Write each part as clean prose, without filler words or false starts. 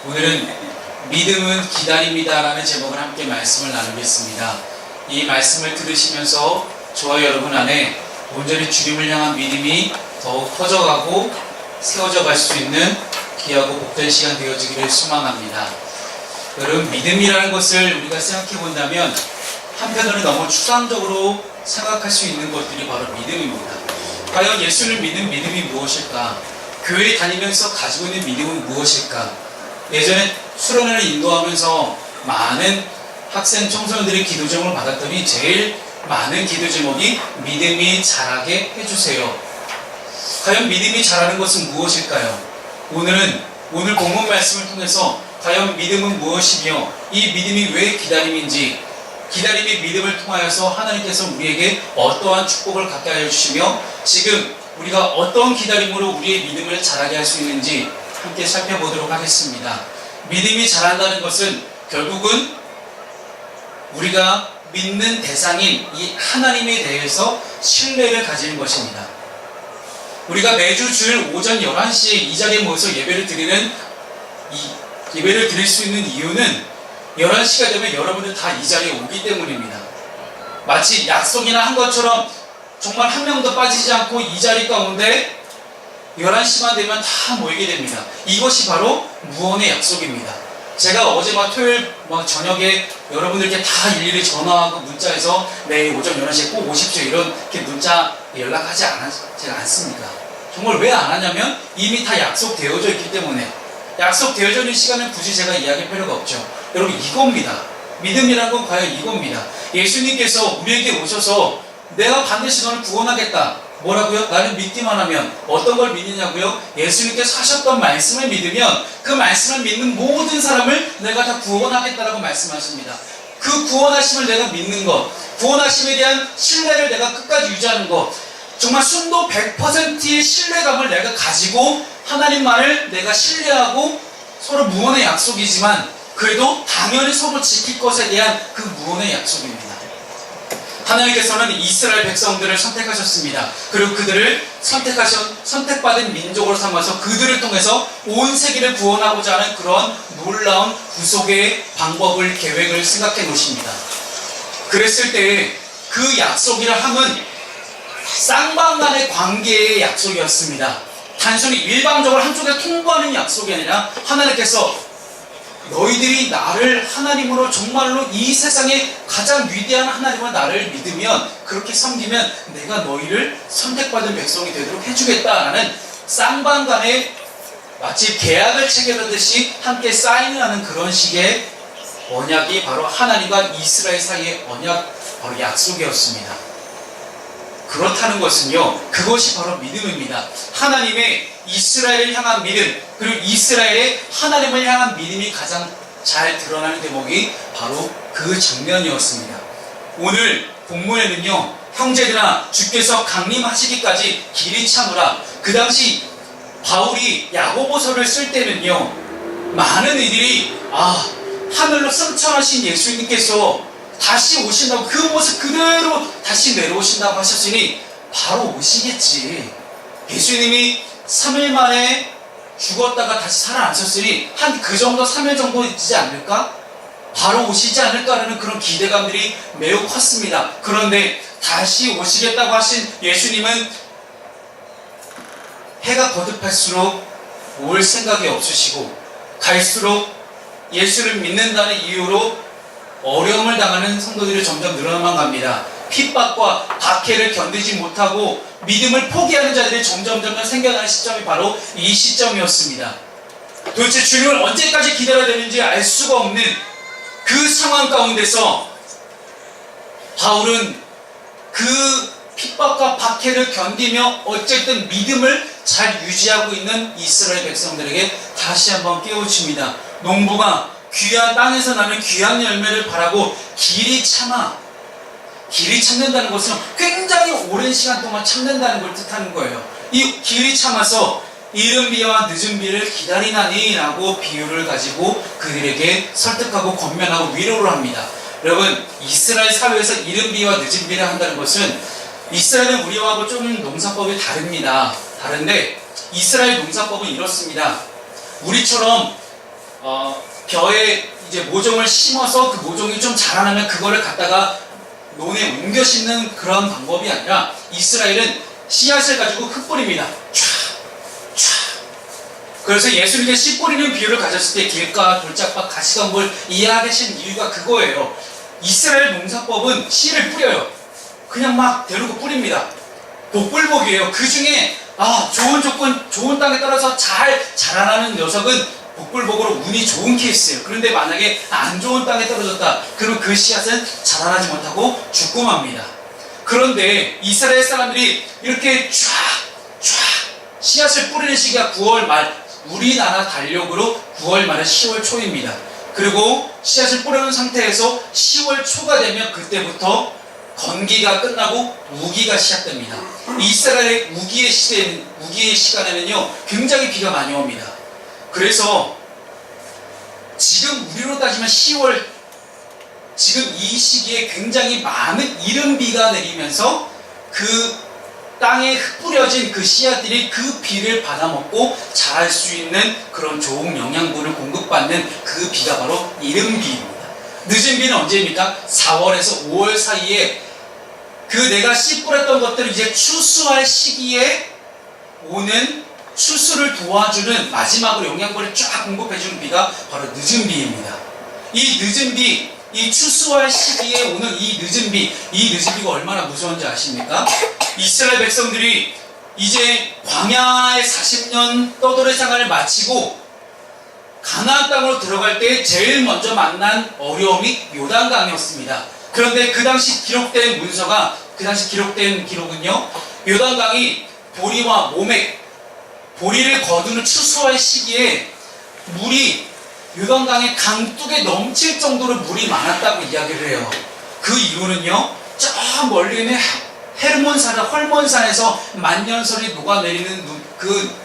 오늘은 믿음은 기다립니다라는 제목을 함께 말씀을 나누겠습니다. 이 말씀을 들으시면서 저와 여러분 안에 온전히 주님을 향한 믿음이 더욱 커져가고 세워져 갈 수 있는 귀하고 복된 시간 되어지기를 소망합니다. 여러분, 믿음이라는 것을 우리가 생각해 본다면 한편으로는 너무 추상적으로 생각할 수 있는 것들이 바로 믿음입니다. 과연 예수를 믿는 믿음이 무엇일까? 교회에 다니면서 가지고 있는 믿음은 무엇일까? 예전에 수련회를 인도하면서 많은 학생 청소년들이 기도 제목을 받았더니 제일 많은 기도 제목이 믿음이 자라게 해주세요. 과연 믿음이 자라는 것은 무엇일까요? 오늘 본문 말씀을 통해서 과연 믿음은 무엇이며 이 믿음이 왜 기다림인지, 기다림의 믿음을 통하여서 하나님께서 우리에게 어떠한 축복을 갖게 하여 주시며 지금 우리가 어떤 기다림으로 우리의 믿음을 자라게 할 수 있는지 함께 살펴보도록 하겠습니다. 믿음이 자란다는 것은 결국은 우리가 믿는 대상인 이 하나님에 대해서 신뢰를 가지는 것입니다. 우리가 매주 주일 오전 11시에 이 자리에 모여서 예배를 드릴 수 있는 이유는 11시가 되면 여러분들 다 이 자리에 오기 때문입니다. 마치 약속이나 한 것처럼 정말 한 명도 빠지지 않고 이 자리 가운데 11시만 되면 다 모이게 됩니다. 이것이 바로 무언의 약속입니다. 제가 어제 토요일 저녁에 여러분들께 다 일일이 전화하고 문자해서 내일 오전 11시에 꼭 오십시오 이렇게 문자 연락하지 제가 않습니다. 정말 왜 안 하냐면 이미 다 약속되어져 있기 때문에. 약속되어져 있는 시간은 굳이 제가 이야기할 필요가 없죠. 여러분, 이겁니다. 믿음이란 건 과연 이겁니다. 예수님께서 우리에게 오셔서 내가 반드시 너를 구원하겠다. 뭐라고요? 나를 믿기만 하면. 어떤 걸 믿느냐고요? 예수님께서 하셨던 말씀을 믿으면 그 말씀을 믿는 모든 사람을 내가 다 구원하겠다라고 말씀하십니다. 그 구원하심을 내가 믿는 것, 구원하심에 대한 신뢰를 내가 끝까지 유지하는 것, 정말 순도 100%의 신뢰감을 내가 가지고 하나님만을 내가 신뢰하고 서로 무언의 약속이지만 그래도 당연히 서로 지킬 것에 대한 그 무언의 약속입니다. 하나님께서는 이스라엘 백성들을 선택하셨습니다. 그리고 그들을 선택받은 민족으로 삼아서 그들을 통해서 온 세계를 구원하고자 하는 그런 놀라운 구속의 방법을, 계획을 생각해 놓으십니다. 그랬을 때 그 약속이라 함은 쌍방간의 관계의 약속이었습니다. 단순히 일방적으로 한쪽에 통보하는 약속이 아니라 하나님께서 너희들이 나를 하나님으로 정말로 이 세상에 가장 위대한 하나님을 나를 믿으면, 그렇게 섬기면 내가 너희를 선택받은 백성이 되도록 해주겠다라는 쌍방간의 마치 계약을 체결하듯이 함께 사인하는 그런 식의 언약이 바로 하나님과 이스라엘 사이의 언약, 바로 약속이었습니다. 그렇다는 것은요, 그것이 바로 믿음입니다. 하나님의 이스라엘을 향한 믿음, 그리고 이스라엘의 하나님을 향한 믿음이 가장 잘 드러나는 대목이 바로 그 장면이었습니다. 오늘 본문에는요, 형제들아 주께서 강림하시기까지 길이 참으라. 그 당시 바울이 야고보서를 쓸 때는요, 많은 이들이 하늘로 승천하신 예수님께서 다시 오신다고, 그 모습 그대로 다시 내려오신다고 하셨으니 바로 오시겠지. 예수님이 3일 만에 죽었다가 다시 살아나셨으니 한 그 정도 3일 정도 있지 않을까? 바로 오시지 않을까라는 그런 기대감들이 매우 컸습니다. 그런데 다시 오시겠다고 하신 예수님은 해가 거듭할수록 올 생각이 없으시고 갈수록 예수를 믿는다는 이유로 어려움을 당하는 성도들이 점점 늘어나만 갑니다. 핍박과 박해를 견디지 못하고 믿음을 포기하는 자들이 점점 생겨나는 시점이 바로 이 시점이었습니다. 도대체 주님을 언제까지 기다려야 되는지 알 수가 없는 그 상황 가운데서 바울은 그 핍박과 박해를 견디며 어쨌든 믿음을 잘 유지하고 있는 이스라엘 백성들에게 다시 한번 깨우칩니다. 농부가 귀한 땅에서 나는 귀한 열매를 바라고 길이 참는다는 것은 굉장히 오랜 시간 동안 참는다는 걸 뜻하는 거예요. 이 길이 참아서 이른 비와 늦은 비를 기다리나니 라고 비유를 가지고 그들에게 설득하고 권면하고 위로를 합니다. 여러분, 이스라엘 사회에서 이른 비와 늦은 비를 한다는 것은, 이스라엘은 우리하고 좀 농사법이 다릅니다. 다른데 이스라엘 농사법은 이렇습니다. 우리처럼 벼에 이제 모종을 심어서 그 모종이 좀 자라나면 그거를 갖다가 논에 옮겨 심는 그런 방법이 아니라 이스라엘은 씨앗을 가지고 흩뿌립니다. 그래서 예수님께 씨 뿌리는 비유를 가졌을 때 길가, 돌짝밭, 가시덤불 이야기하신 이유가 그거예요. 이스라엘 농사법은 씨를 뿌려요. 그냥 막 대놓고 뿌립니다. 복불복이에요. 그 중에 좋은 조건, 좋은 땅에 따라서 잘 자라나는 녀석은 복불복으로 운이 좋은 케이스예요. 그런데 만약에 안 좋은 땅에 떨어졌다. 그러면 그 씨앗은 자라나지 못하고 죽고 맙니다. 그런데 이스라엘 사람들이 이렇게 쫙 씨앗을 뿌리는 시기가 9월 말, 우리나라 달력으로 9월 말에 10월 초입니다. 그리고 씨앗을 뿌려놓은 상태에서 10월 초가 되면 그때부터 건기가 끝나고 우기가 시작됩니다. 이스라엘의 우기의 시간에는요 굉장히 비가 많이 옵니다. 그래서 지금 우리로 따지면 10월, 지금 이 시기에 굉장히 많은 이른 비가 내리면서 그 땅에 흩뿌려진 그 씨앗들이 그 비를 받아먹고 자랄 수 있는 그런 좋은 영양분을 공급받는 그 비가 바로 이른 비입니다. 늦은 비는 언제입니까? 4월에서 5월 사이에 그 내가 씨 뿌렸던 것들을 이제 추수할 시기에 오는 추수를 도와주는 마지막으로 영양분을 쫙 공급해주는 비가 바로 늦은 비입니다. 이 늦은 비, 이 추수할 시기에 오는 이 늦은 비가 얼마나 무서운지 아십니까? 이스라엘 백성들이 이제 광야의 40년 떠돌이 생활을 마치고 가나안 땅으로 들어갈 때 제일 먼저 만난 어려움이 요단강이었습니다. 그런데 그 당시 기록된 문서가, 그 당시 기록된 기록은요, 요단강이 보리와 모맥, 보리를 거두는 추수할 시기에 물이 요단강의 강둑에 넘칠 정도로 물이 많았다고 이야기를 해요. 그 이유는요, 저 멀리 있는 헐몬산에서 만년설이 녹아내리는 그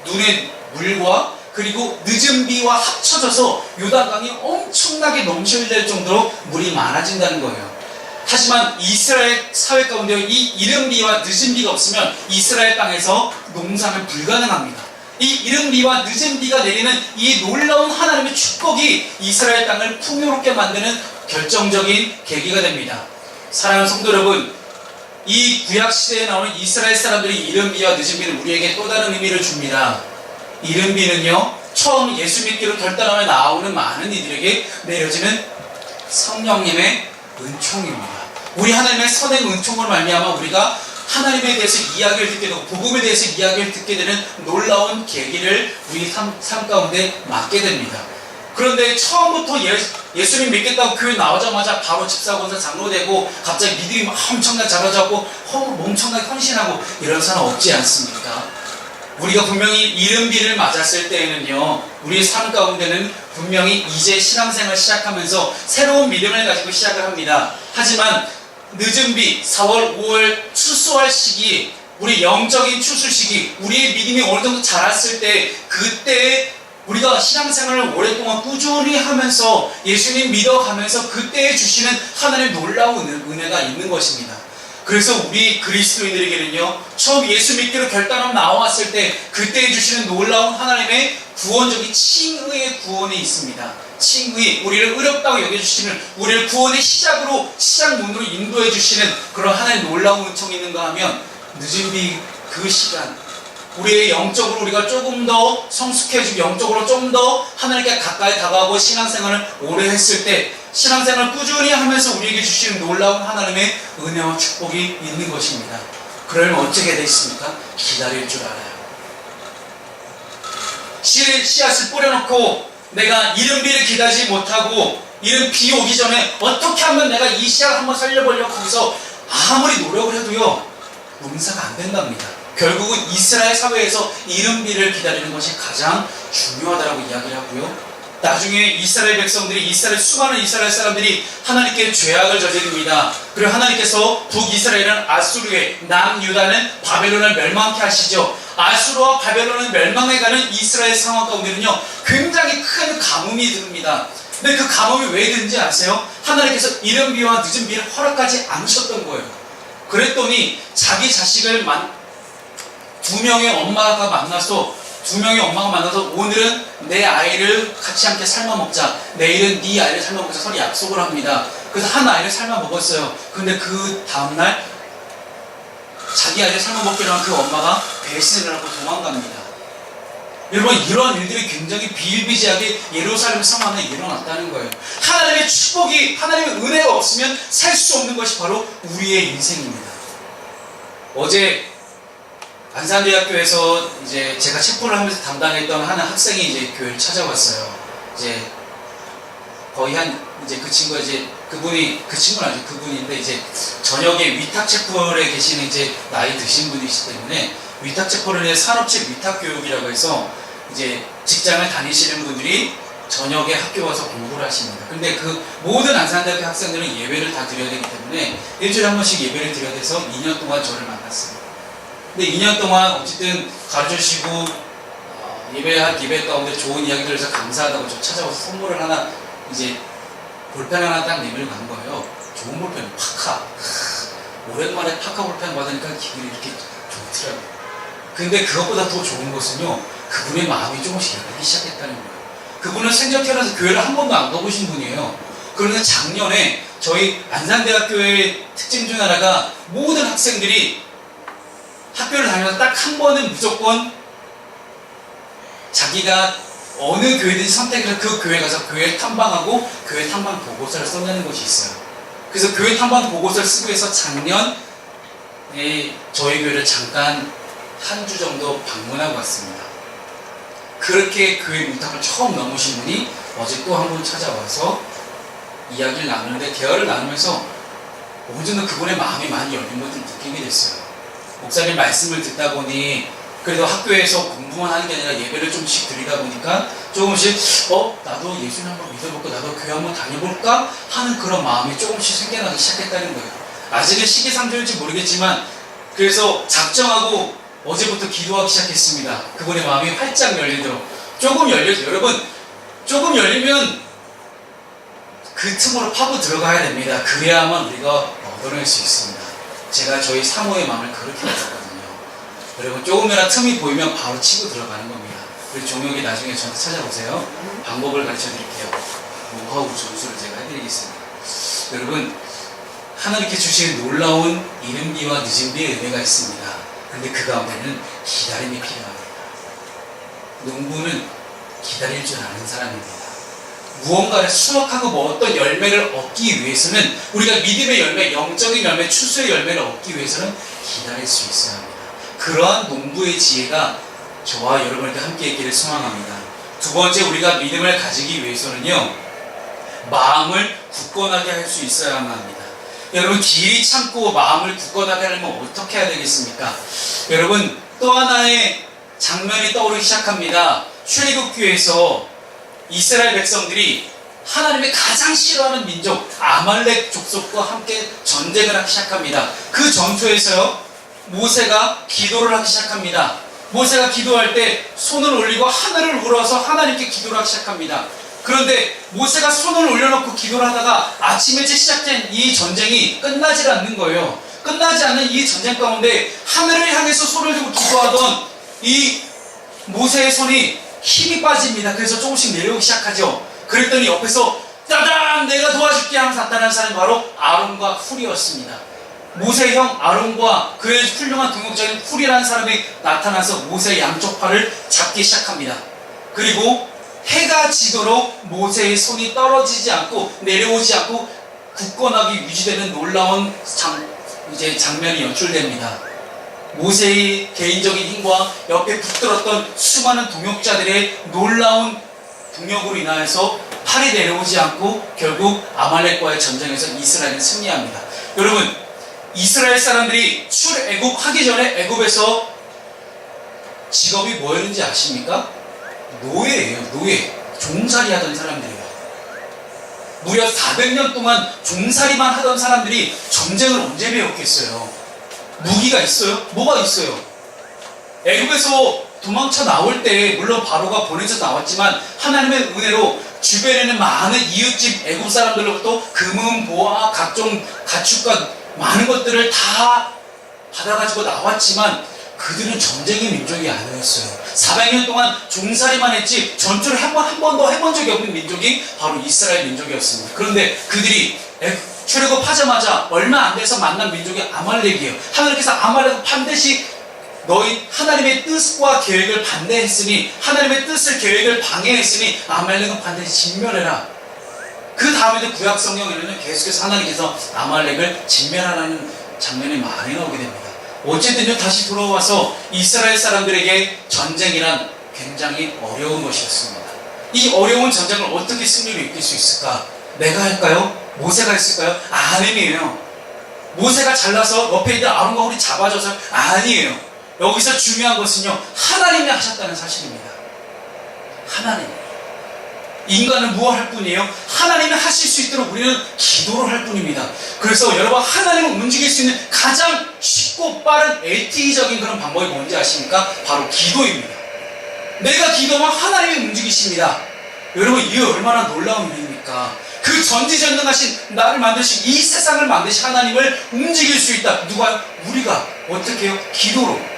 눈의 물과 그리고 늦은 비와 합쳐져서 요단강이 엄청나게 넘실될 정도로 물이 많아진다는 거예요. 하지만 이스라엘 사회 가운데 이 이른 비와 늦은 비가 없으면 이스라엘 땅에서 농사는 불가능합니다. 이 이른 비와 늦은 비가 내리는 이 놀라운 하나님의 축복이 이스라엘 땅을 풍요롭게 만드는 결정적인 계기가 됩니다. 사랑하는 성도 여러분, 이 구약시대에 나오는 이스라엘 사람들이 이른 비와 늦은 비는 우리에게 또 다른 의미를 줍니다. 이른 비는요, 처음 예수 믿기로 결단하며 나오는 많은 이들에게 내려지는 성령님의 은총입니다. 우리 하나님의 선행 은총으로 말미암아 우리가 하나님에 대해서 이야기를 듣게 되고 복음에 대해서 이야기를 듣게 되는 놀라운 계기를 우리 삶 가운데 맞게 됩니다. 그런데 처음부터 예수님 믿겠다고 교회 나오자마자 바로 집사권사 장로 되고 갑자기 믿음이 막 엄청나게 자라자고 엄청나게 헌신하고 이런 사람 없지 않습니까? 우리가 분명히 이른 비를 맞았을 때에는요, 우리 삶 가운데는 분명히 이제 신앙생활 시작하면서 새로운 믿음을 가지고 시작을 합니다. 하지만 늦은 비, 4월, 5월 추수할 시기, 우리 영적인 추수 시기, 우리의 믿음이 어느 정도 자랐을 때, 그때 우리가 신앙생활을 오랫동안 꾸준히 하면서 예수님 믿어가면서 그때에 주시는 하나님의 놀라운 은혜가 있는 것입니다. 그래서 우리 그리스도인들에게는요, 처음 예수 믿기로 결단하고 나왔을 때 그때 주시는 놀라운 하나님의 구원적인 칭의의 구원이 있습니다. 칭의, 우리를 의롭다고 여겨주시는, 우리를 구원의 시작문으로 인도해 주시는 그런 하나님의 놀라운 은총이 있는가 하면 늦은 비 그 시간, 우리의 영적으로 우리가 조금 더 성숙해지고 영적으로 좀 더 하나님께 가까이 다가가고 신앙생활을 오래 했을 때, 신앙생활을 꾸준히 하면서 우리에게 주시는 놀라운 하나님의 은혜와 축복이 있는 것입니다. 그러면 어떻게 되겠습니까? 기다릴 줄 알아요. 씨앗을 뿌려놓고 내가 이른 비를 기다리지 못하고 이른 비 오기 전에 어떻게 하면 내가 이 씨앗을 한번 살려보려고 하고서 아무리 노력을 해도요, 농사가 안 된답니다. 결국은 이스라엘 사회에서 이른 비를 기다리는 것이 가장 중요하다고 이야기를 하고요. 나중에 이스라엘 백성들이, 수많은 이스라엘 사람들이 하나님께 죄악을 저지릅니다. 그리고 하나님께서 북이스라엘은 아수르에, 남유다는 바벨론을 멸망케 하시죠. 아수르와 바벨론을 멸망해가는 이스라엘 상황 가운데는요, 굉장히 큰 가뭄이 듭니다. 근데 그 가뭄이 왜 드는지 아세요? 하나님께서 이른 비와 늦은 비를 허락하지 않으셨던 거예요. 그랬더니 자기 자식을 두 명의 엄마가 만나서 두 명의 엄마가 만나서 오늘은 내 아이를 같이 함께 삶아 먹자, 내일은 네 아이를 삶아 먹자 서로 약속을 합니다. 그래서 한 아이를 삶아 먹었어요. 근데 그 다음날 자기 아이를 삶아 먹기로 한 그 엄마가 배신을 하고 도망갑니다. 여러분, 이런 일들이 굉장히 비일비재하게 예루살렘 성 안에 일어났다는 거예요. 하나님의 축복이, 하나님의 은혜가 없으면 살 수 없는 것이 바로 우리의 인생입니다. 어제 안산대학교에서 이제 제가 체포를 하면서 담당했던 한 학생이 이제 교회를 찾아왔어요. 이제 거의 이제 그 친구가 이제 그 친구는 아니죠. 그분인데 이제 저녁에 위탁 체포에 계시는 이제 나이 드신 분이시기 때문에 위탁 체포를 위해 산업체 위탁 교육이라고 해서 이제 직장을 다니시는 분들이 저녁에 학교 와서 공부를 하십니다. 근데 그 모든 안산대학교 학생들은 예배를 다 드려야 되기 때문에 일주일에 한 번씩 예배를 드려야 돼서 2년 동안 저를 만났습니다. 근데 2년 동안 어쨌든 가르쳐주시고 예배 가운데 좋은 이야기들 해서 감사하다고 저 찾아와서 선물을 하나, 이제 볼펜 하나 딱 내밀고 간 거예요. 좋은 볼펜, 파카. 오랜만에 파카 볼펜 받으니까 기분이 이렇게 좋더라고요. 근데 그것보다 더 좋은 것은요, 그분의 마음이 조금씩 열리기 시작했다는 거예요. 그분은 생전 태어나서 교회를 한 번도 안 가보신 분이에요. 그런데 작년에 저희 안산대학교의 특징 중 하나가 모든 학생들이 학교를 다니면서 딱 한 번은 무조건 자기가 어느 교회든지 선택해서 그 교회 가서 교회 탐방하고 교회 탐방 보고서를 써내는 것이 있어요. 그래서 교회 탐방 보고서를 쓰기 위해서 작년에 저희 교회를 잠깐 한 주 정도 방문하고 왔습니다. 그렇게 교회 문턱을 처음 넘으신 분이 어제 또 한 번 찾아와서 이야기를 나누는데, 대화를 나누면서 언제나 그분의 마음이 많이 열린 것을 느끼게 됐어요. 목사님 말씀을 듣다 보니 그래도 학교에서 공부만 하는 게 아니라 예배를 좀씩 드리다 보니까 조금씩 나도 예수님 한번 믿어볼까, 나도 교회 한번 다녀볼까 하는 그런 마음이 조금씩 생겨나기 시작했다는 거예요. 아직은 시기상조일지 모르겠지만 그래서 작정하고 어제부터 기도하기 시작했습니다. 그분의 마음이 활짝 열리도록. 조금 열려서, 여러분, 조금 열리면 그 틈으로 파고 들어가야 됩니다. 그래야만 우리가 얻어낼 수 있습니다. 제가 저희 사모의 마음을 그렇게 가졌거든요. 여러분, 조금이라도 틈이 보이면 바로 치고 들어가는 겁니다. 우리 종혁이 나중에 저한테 찾아오세요. 방법을 가르쳐 드릴게요. 노하우 전수를 제가 해드리겠습니다. 여러분, 하나님께 주신 놀라운 이른비와 늦은비의 은혜가 있습니다. 그런데 그 가운데는 기다림이 필요합니다. 농부는 기다릴 줄 아는 사람입니다. 무언가를 수확하고 뭐 어떤 열매를 얻기 위해서는, 우리가 믿음의 열매, 영적인 열매, 추수의 열매를 얻기 위해서는 기다릴 수 있어야 합니다. 그러한 농부의 지혜가 저와 여러분에게 함께 있기를 소망합니다. 두 번째, 우리가 믿음을 가지기 위해서는요, 마음을 굳건하게 할 수 있어야만 합니다. 여러분, 길이 참고 마음을 굳건하게 하려면 어떻게 해야 되겠습니까? 여러분, 또 하나의 장면이 떠오르기 시작합니다. 출애굽기에서 이스라엘 백성들이 하나님의 가장 싫어하는 민족 아말렉 족속과 함께 전쟁을 하기 시작합니다. 그 전투에서요, 모세가 기도를 하기 시작합니다. 모세가 기도할 때 손을 올리고 하늘을 우러서 하나님께 기도를 하기 시작합니다. 그런데 모세가 손을 올려놓고 기도를 하다가 아침에 시작된 이 전쟁이 끝나질 않는 거예요. 끝나지 않는 이 전쟁 가운데 하늘을 향해서 손을 들고 기도하던 이 모세의 손이 힘이 빠집니다. 그래서 조금씩 내려오기 시작하죠. 그랬더니 옆에서 따당 내가 도와줄게 하면서 나타난 사람이 바로 아론과 훌이었습니다. 모세의 형 아론과 그의 훌륭한 동역자인 훌이라는 사람이 나타나서 모세의 양쪽 팔을 잡기 시작합니다. 그리고 해가 지도록 모세의 손이 떨어지지 않고 내려오지 않고 굳건하게 유지되는 놀라운 장면이 연출됩니다. 모세의 개인적인 힘과 옆에 붙들었던 수많은 동역자들의 놀라운 동력으로 인하여서 팔이 내려오지 않고 결국 아말렉과의 전쟁에서 이스라엘은 승리합니다. 여러분, 이스라엘 사람들이 출애굽하기 전에 애굽에서 직업이 뭐였는지 아십니까? 노예예요. 노예. 종살이 하던 사람들이에요. 무려 400년 동안 종살이만 하던 사람들이 전쟁을 언제 배웠겠어요? 무기가 있어요? 뭐가 있어요? 애굽에서 도망쳐 나올 때 물론 바로가 보내져 나왔지만 하나님의 은혜로 주변에는 많은 이웃집 애굽 사람들로부터 금은 보화 각종 가축과 많은 것들을 다 받아가지고 나왔지만 그들은 전쟁의 민족이 아니었어요. 400년 동안 종살이만 했지 전투를 한 번도 해본 적이 없는 민족이 바로 이스라엘 민족이었습니다. 그런데 그들이 출애굽하자마자 얼마 안 돼서 만난 민족이 아말렉이에요. 하나님께서 아말렉은 반드시 너희 하나님의 뜻과 계획을 반대했으니, 하나님의 뜻을 계획을 방해했으니 아말렉은 반드시 진멸해라. 그 다음에도 구약 성경에는 계속해서 하나님께서 아말렉을 진멸하라는 장면이 많이 나오게 됩니다. 어쨌든요, 다시 돌아와서 이스라엘 사람들에게 전쟁이란 굉장히 어려운 것이었습니다. 이 어려운 전쟁을 어떻게 승리로 이길 수 있을까? 내가 할까요? 모세가 했을까요? 아니에요. 모세가 잘나서 옆에 있는 아론과 홀이 잡아줘서 아니에요. 여기서 중요한 것은요, 하나님이 하셨다는 사실입니다. 하나님. 인간은 무엇 할 뿐이에요? 하나님이 하실 수 있도록 우리는 기도를 할 뿐입니다. 그래서 여러분, 하나님을 움직일 수 있는 가장 쉽고 빠른 LTE적인 그런 방법이 뭔지 아십니까? 바로 기도입니다. 내가 기도하면 하나님이 움직이십니다. 여러분, 이게 얼마나 놀라운 일입니까? 그 전지전능하신 나를 만드신, 이 세상을 만드신 하나님을 움직일 수 있다. 누가? 우리가. 어떻게 해요? 기도로.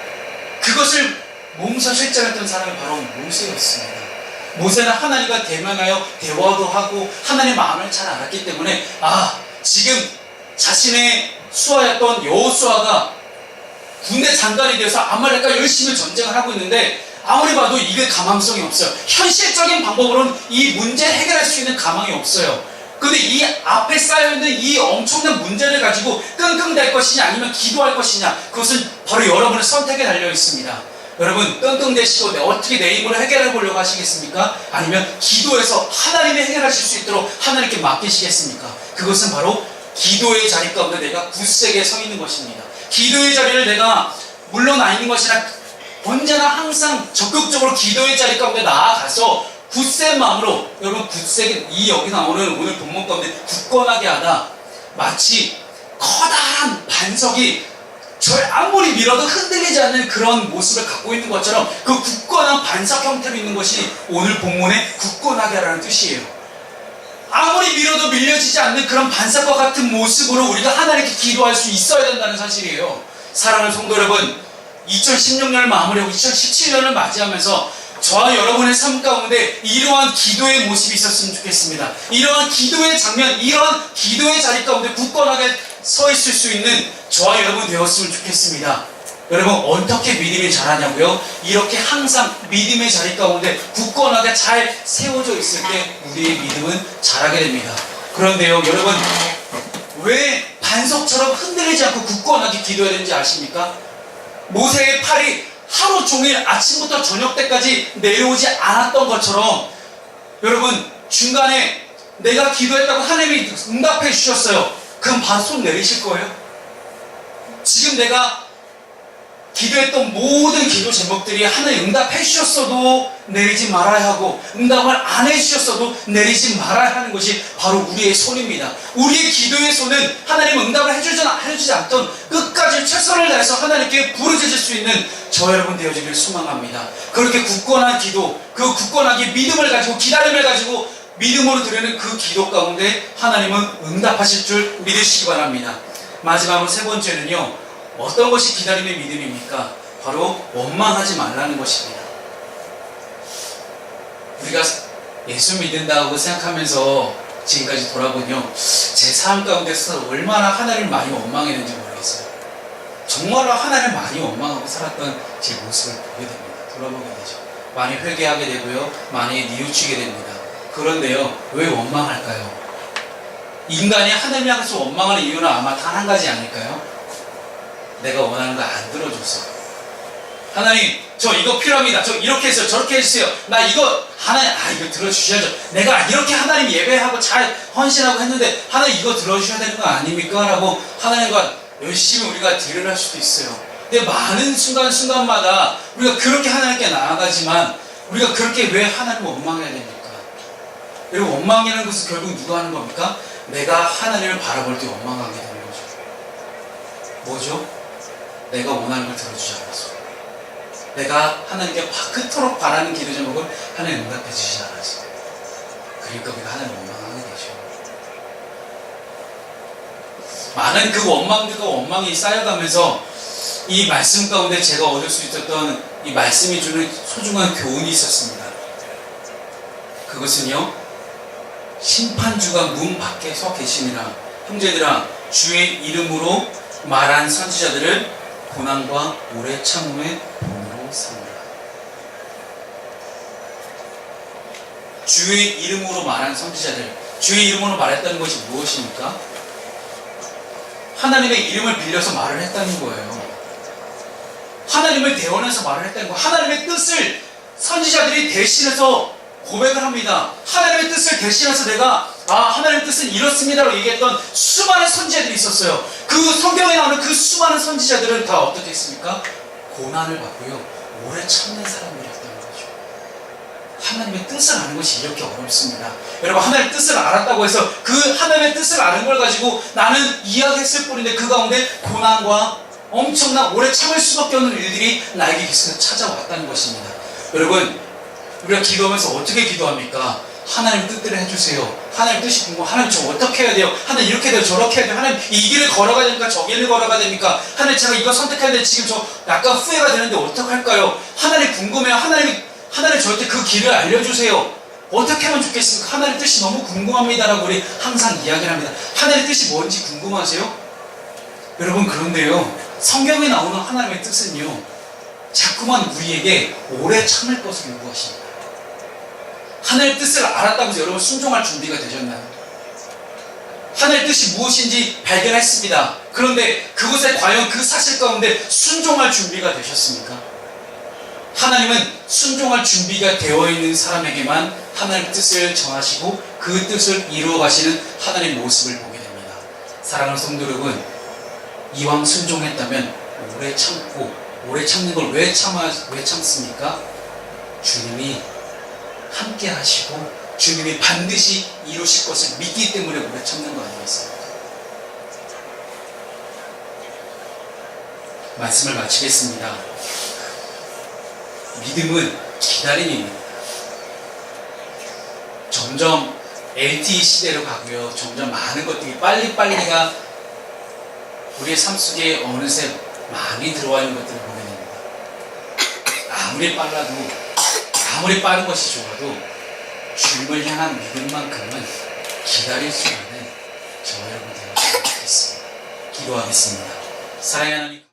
그것을 몸소 실천했던 사람이 바로 모세였습니다. 모세는 하나님과 대면하여 대화도 하고 하나님의 마음을 잘 알았기 때문에, 지금 자신의 수하였던 여호수아가 군대 장관이 되어서 아말렉과 열심히 전쟁을 하고 있는데 아무리 봐도 이게 가망성이 없어요. 현실적인 방법으로는 이 문제를 해결할 수 있는 가망이 없어요. 근데 이 앞에 쌓여있는 이 엄청난 문제를 가지고 끙끙댈 것이냐 아니면 기도할 것이냐, 그것은 바로 여러분의 선택에 달려 있습니다. 여러분, 끙끙대시고 어떻게 내 힘으로 해결해 보려고 하시겠습니까? 아니면 기도해서 하나님이 해결하실 수 있도록 하나님께 맡기시겠습니까? 그것은 바로 기도의 자리 가운데 내가 굳세게 서 있는 것입니다. 기도의 자리를 내가 물러나 있는 것이나 언제나 항상 적극적으로 기도의 자리 가운데 나아가서 굳센 마음으로, 여러분, 굳세게, 이 여기 나오는 오늘 본문 가운데 굳건하게 하다, 마치 커다란 반석이 절 아무리 밀어도 흔들리지 않는 그런 모습을 갖고 있는 것처럼 그 굳건한 반석 형태로 있는 것이 오늘 본문의 굳건하게 하라는 뜻이에요. 아무리 밀어도 밀려지지 않는 그런 반석과 같은 모습으로 우리가 하나님께 기도할 수 있어야 된다는 사실이에요. 사랑하는 성도 여러분, 2016년을 마무리하고 2017년을 맞이하면서 저와 여러분의 삶 가운데 이러한 기도의 모습이 있었으면 좋겠습니다. 이러한 기도의 장면, 이러한 기도의 자리 가운데 굳건하게 서 있을 수 있는 저와 여러분 되었으면 좋겠습니다. 여러분, 어떻게 믿음이 자라냐고요? 이렇게 항상 믿음의 자리 가운데 굳건하게 잘 세워져 있을 때 우리의 믿음은 자라게 됩니다. 그런데요, 여러분, 왜 반석처럼 흔들리지 않고 굳건하게 기도해야 되는지 아십니까? 모세의 팔이 하루 종일 아침부터 저녁 때까지 내려오지 않았던 것처럼, 여러분, 중간에 내가 기도했다고 하나님이 응답해 주셨어요. 그럼 바로 손 내리실 거예요? 지금 내가 기도했던 모든 기도 제목들이 하나님 응답해 주셨어도 내리지 말아야 하고, 응답을 안 해주셨어도 내리지 말아야 하는 것이 바로 우리의 손입니다. 우리의 기도의 손은 하나님 응답을 해주지 않던 끝까지 최선을 다해서 하나님께 부르짖을 수 있는 저 여러분 되어지길 소망합니다. 그렇게 굳건한 기도, 그 굳건하게 믿음을 가지고 기다림을 가지고 믿음으로 드리는 그 기도 가운데 하나님은 응답하실 줄 믿으시기 바랍니다. 마지막으로 세 번째는요, 어떤 것이 기다림의 믿음입니까? 바로 원망하지 말라는 것입니다. 우리가 예수 믿는다고 생각하면서 지금까지 돌아보면요, 제 삶 가운데서 얼마나 하나님을 많이 원망했는지 모르겠어요. 정말로 하나님을 많이 원망하고 살았던 제 모습을 보게 됩니다. 돌아보게 되죠. 많이 회개하게 되고요, 많이 뉘우치게 됩니다. 그런데요, 왜 원망할까요? 인간이 하나님 향해서 원망하는 이유는 아마 단 한 가지 아닐까요? 내가 원하는 거 안 들어줘서. 하나님, 저 이거 필요합니다. 저 이렇게 해주세요. 저렇게 해주세요. 나 이거, 하나님, 이거 들어주셔야죠. 내가 이렇게 하나님 예배하고 잘 헌신하고 했는데 하나님 이거 들어주셔야 되는 거 아닙니까? 라고 하나님과 열심히 우리가 딜을 할 수도 있어요. 근데 많은 순간순간마다 우리가 그렇게 하나님께 나아가지만 우리가 그렇게 왜 하나님을 원망해야 됩니까? 그리고 원망이라는 것은 결국 누가 하는 겁니까? 내가 하나님을 바라볼 때 원망하게 되는 거죠. 뭐죠? 내가 원하는 걸 들어주지 않아서, 내가 하나님께 그토록 바라는 기도 제목을 하나님 응답해 주시지 않아서, 그러니까 우리가 하나님을 원망하게 되죠. 많은 그 원망들과 원망이 쌓여가면서 이 말씀 가운데 제가 얻을 수 있었던 이 말씀이 주는 소중한 교훈이 있었습니다. 그것은요, 심판주가 문 밖에 서 계시니라. 형제들아, 주의 이름으로 말한 선지자들을 고난과 오래 참음의 본으로 삼으라. 주의 이름으로 말한 선지자들, 주의 이름으로 말했다는 것이 무엇입니까? 하나님의 이름을 빌려서 말을 했다는 거예요. 하나님을 대언해서 말을 했다는 거예요. 하나님의 뜻을 선지자들이 대신해서 고백을 합니다. 하나님의 뜻을 대신해서 내가 하나님의 뜻은 이렇습니다라고 얘기했던 수많은 선지자들이 있었어요. 그 성경에 나오는 그 수많은 선지자들은 다 어떻게 했습니까? 고난을 받고요, 오래 참는 사람들이었다는 거죠. 하나님의 뜻을 아는 것이 이렇게 어렵습니다. 여러분, 하나님의 뜻을 알았다고 해서 그 하나님의 뜻을 아는 걸 가지고 나는 이야기했을 뿐인데 그 가운데 고난과 엄청난 오래 참을 수밖에 없는 일들이 나에게 계속 찾아왔다는 것입니다. 여러분, 우리가 기도하면서 어떻게 기도합니까? 하나님 뜻대로 해주세요. 하나님 뜻이 궁금해. 하나님 저 어떻게 해야 돼요? 하나님 이렇게 해야 돼요? 저렇게 해야 돼요? 하나님 이 길을 걸어가야 됩니까? 저 길을 걸어가야 됩니까? 하나님 제가 이거 선택해야 되는데 지금 저 약간 후회가 되는데 어떡할까요? 하나님 궁금해요. 하나님 저한테 그 길을 알려주세요. 어떻게 하면 좋겠습니까? 하나님 뜻이 너무 궁금합니다라고 우리 항상 이야기를 합니다. 하나님 뜻이 뭔지 궁금하세요? 여러분, 그런데요, 성경에 나오는 하나님의 뜻은요, 자꾸만 우리에게 오래 참을 것을 요구하십니다. 하나님의 뜻을 알았다고 해서 여러분 순종할 준비가 되셨나요? 하나님의 뜻이 무엇인지 발견했습니다. 그런데 그것에 과연 그 사실 가운데 순종할 준비가 되셨습니까? 하나님은 순종할 준비가 되어 있는 사람에게만 하나님의 뜻을 정하시고 그 뜻을 이루어 가시는 하나님의 모습을 보게 됩니다. 사랑하는 성도 여러분, 이왕 순종했다면 오래 참고, 오래 참는 걸 왜 참습니까? 주님이 함께 하시고 주님이 반드시 이루실 것을 믿기 때문에 오래 참는 거 아니겠습니까? 말씀을 마치겠습니다. 믿음은 기다림입니다. 점점 LTE 시대로 가고요, 점점 많은 것들이 빨리빨리가 우리의 삶 속에 어느새 많이 들어와 있는 것들을 보게 됩니다. 아무리 빠른 것이 좋아도 주님을 향한 믿음만큼은 기다릴 수 있는 저 여러분 되었으면 좋겠습니다. 기도하겠습니다. 사랑하는 하나님,